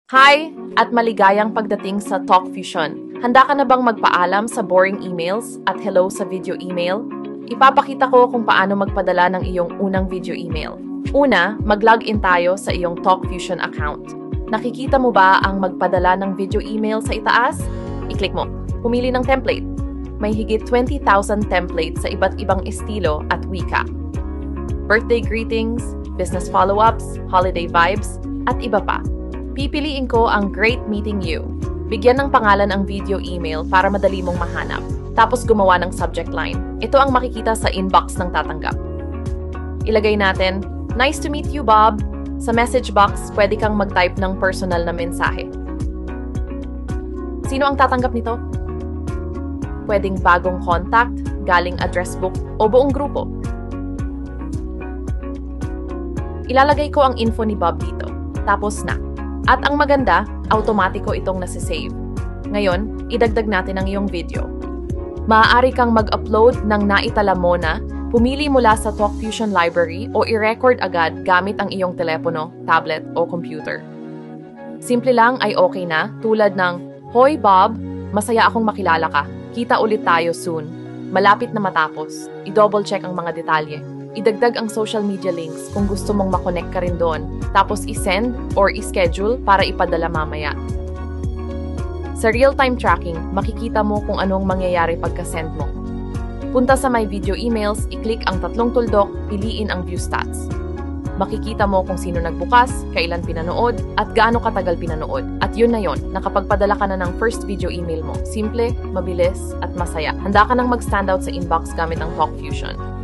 Hi! At maligayang pagdating sa TalkFusion. Handa ka na bang magpaalam sa boring emails at hello sa video email? Ipapakita ko kung paano magpadala ng iyong unang video email. Una, mag-login tayo sa iyong TalkFusion account. Nakikita mo ba ang magpadala ng video email sa itaas? I-click mo. Pumili ng template. May higit 20,000 templates sa iba't ibang estilo at wika. Birthday greetings, business follow-ups, holiday vibes, at iba pa. Pipiliin ko ang Great Meeting You. Bigyan ng pangalan ang video email para madali mong mahanap. Tapos gumawa ng subject line. Ito ang makikita sa inbox ng tatanggap. Ilagay natin, "Nice to meet you, Bob." Sa message box, pwede kang mag-type ng personal na mensahe. Sino ang tatanggap nito? Pwedeng bagong contact, galing address book, o buong grupo. Ilalagay ko ang info ni Bob dito. Tapos na. At ang maganda, automatiko itong nasisave. Ngayon, idagdag natin ang iyong video. Maaari kang mag-upload ng naitala mo na, pumili mula sa TalkFusion library o i-record agad gamit ang iyong telepono, tablet o computer. Simple lang ay okay na, tulad ng, "Hoy Bob, masaya akong makilala ka. Kita ulit tayo soon." Malapit na matapos, i-double check ang mga detalye. Idagdag ang social media links kung gusto mong makonect ka rin doon. Tapos i-send or i-schedule para ipadala mamaya. Sa real-time tracking, makikita mo kung anong mangyayari pagka-send mo. Punta sa My Video Emails, i-click ang tatlong tuldok, piliin ang View Stats. Makikita mo kung sino nagbukas, kailan pinanood, at gaano katagal pinanood. At yun na yun, nakapagpadala ka na ng first video email mo. Simple, mabilis, at masaya. Handa ka nang mag-standout sa inbox gamit ang TalkFusion.